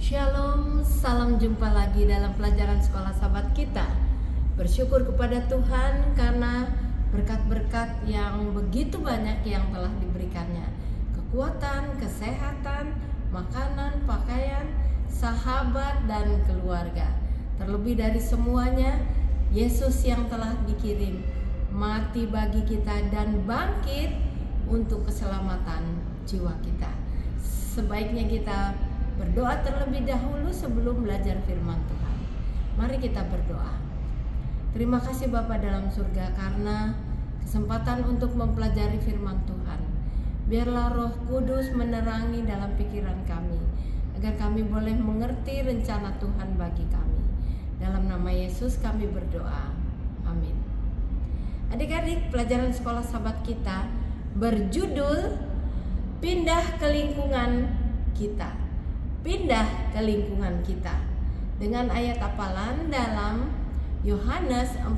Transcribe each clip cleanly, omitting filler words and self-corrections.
Shalom, salam jumpa lagi dalam pelajaran sekolah sahabat kita. Bersyukur kepada Tuhan karena berkat-berkat yang begitu banyak yang telah diberikannya. Kekuatan, kesehatan, makanan, pakaian, sahabat, dan keluarga. Terlebih dari semuanya, Yesus yang telah dikirim mati bagi kita dan bangkit untuk keselamatan jiwa kita. Sebaiknya kita berdoa terlebih dahulu sebelum belajar firman Tuhan. Mari kita berdoa. Terima kasih Bapa dalam surga karena kesempatan untuk mempelajari firman Tuhan. Biarlah Roh Kudus menerangi dalam pikiran kami, agar kami boleh mengerti rencana Tuhan bagi kami. Dalam nama Yesus kami berdoa. Amin. Adik-adik, pelajaran sekolah sahabat kita berjudul Pindah ke Lingkungan Kita. Pindah ke lingkungan kita, dengan ayat hafalan dalam Yohanes 1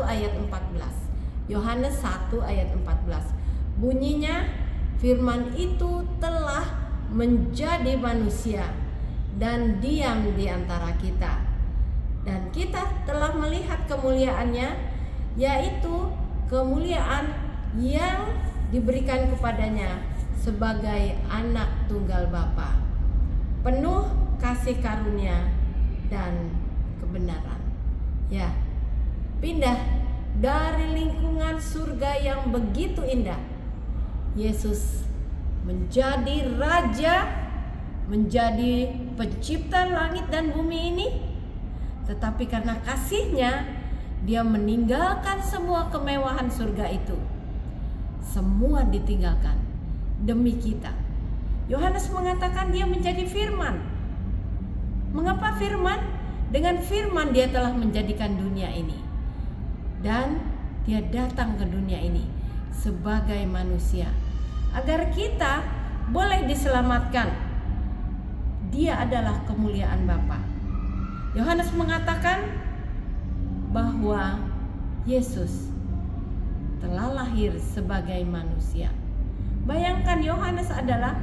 ayat 14. Yohanes 1 ayat 14. Bunyinya, firman itu telah menjadi manusia dan diam di antara kita, dan kita telah melihat kemuliaannya, yaitu kemuliaan yang diberikan kepadanya sebagai anak tunggal Bapa, penuh kasih karunia dan kebenaran. Ya, pindah dari lingkungan surga yang begitu indah. Yesus menjadi raja, menjadi pencipta langit dan bumi ini. Tetapi karena kasihnya, dia meninggalkan semua kemewahan surga itu. Semua ditinggalkan demi kita. Yohanes mengatakan dia menjadi firman. Mengapa firman? Dengan firman dia telah menjadikan dunia ini, dan dia datang ke dunia ini sebagai manusia agar kita boleh diselamatkan. Dia adalah kemuliaan Bapa. Yohanes mengatakan bahwa Yesus telah lahir sebagai manusia. Bayangkan, Yohanes adalah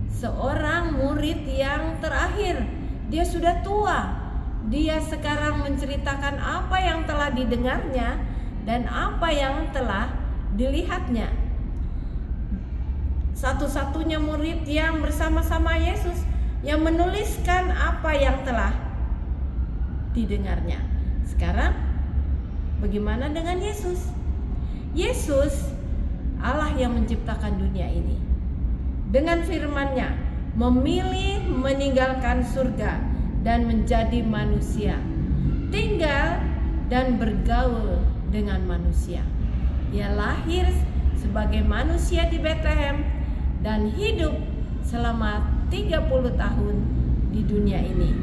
seorang murid yang terakhir. Dia sudah tua. Dia sekarang menceritakan apa yang telah didengarnya dan apa yang telah dilihatnya. Satu-satunya murid yang bersama-sama Yesus yang menuliskan apa yang telah didengarnya. Sekarang bagaimana dengan Yesus? Yesus Allah yang menciptakan dunia ini. Dengan firman-Nya memilih meninggalkan surga dan menjadi manusia, tinggal dan bergaul dengan manusia. Dia lahir sebagai manusia di Betlehem dan hidup selama 30 tahun di dunia ini.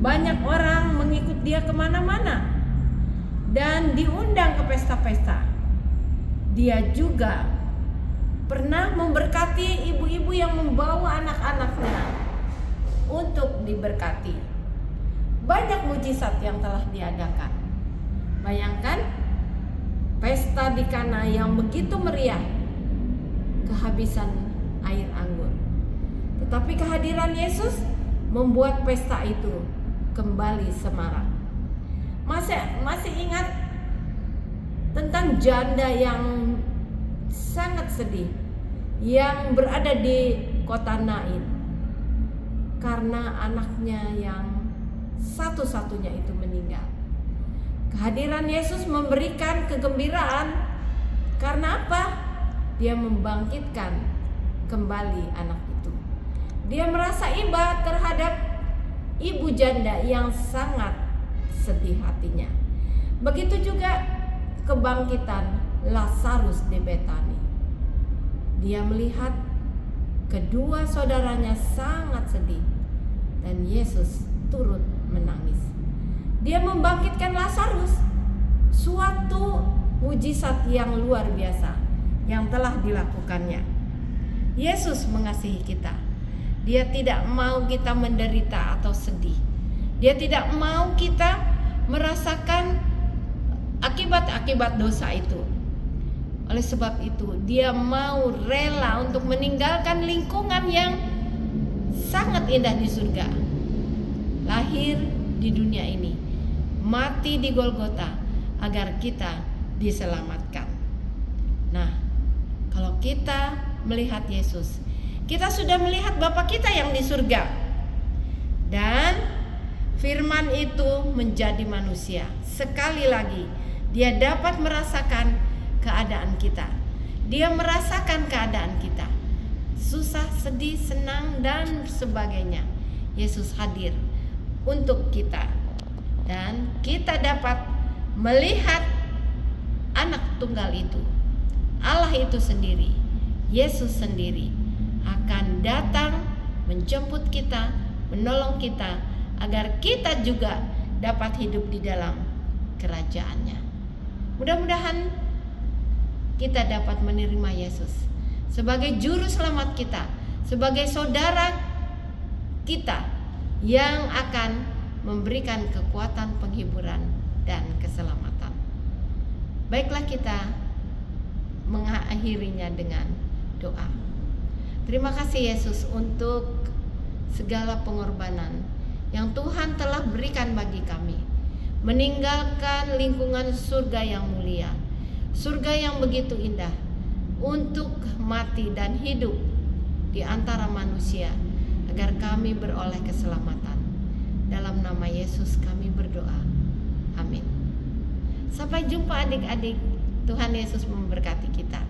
Banyak orang mengikut dia kemana-mana dan diundang ke pesta-pesta. Dia juga pernah memberkati ibu-ibu yang membawa anak-anaknya untuk diberkati. Banyak mujizat yang telah diadakan. Bayangkan pesta di Kana yang begitu meriah, kehabisan air anggur. Tetapi kehadiran Yesus membuat pesta itu kembali semarak. Masih ingat tentang janda yang sangat sedih yang berada di kota Nain karena anaknya yang satu-satunya itu meninggal. Kehadiran Yesus memberikan kegembiraan. Karena apa? Dia membangkitkan kembali anak itu. Dia merasa iba terhadap ibu janda yang sangat sedih hatinya. Begitu juga kebangkitan Lazarus di Betani. Dia melihat kedua saudaranya sangat sedih dan Yesus turut menangis. Dia membangkitkan Lazarus, suatu mujizat yang luar biasa yang telah dilakukannya. Yesus mengasihi kita. Dia tidak mau kita menderita atau sedih. Dia tidak mau kita merasakan akibat-akibat dosa itu. Oleh sebab itu, dia mau rela untuk meninggalkan lingkungan yang sangat indah di surga, lahir di dunia ini, mati di Golgota agar kita diselamatkan. Nah, kalau kita melihat Yesus, kita sudah melihat Bapa kita yang di surga. Dan firman itu menjadi manusia. Sekali lagi, dia dapat merasakan keadaan kita. Dia merasakan keadaan kita. Susah, sedih, senang, dan sebagainya. Yesus hadir untuk kita. Dan kita dapat melihat anak tunggal itu. Allah itu sendiri, Yesus sendiri akan datang menjemput kita, menolong kita, agar kita juga dapat hidup di dalam kerajaannya. Mudah-mudahan kita dapat menerima Yesus sebagai juru selamat kita, sebagai saudara kita yang akan memberikan kekuatan, penghiburan, dan keselamatan. Baiklah, kita mengakhirinya dengan doa. Terima kasih Yesus untuk segala pengorbanan yang Tuhan telah berikan bagi kami, meninggalkan lingkungan surga yang mulia, surga yang begitu indah, untuk mati dan hidup di antara manusia agar kami beroleh keselamatan. Dalam nama Yesus kami berdoa. Amin. Sampai jumpa adik-adik. Tuhan Yesus memberkati kita.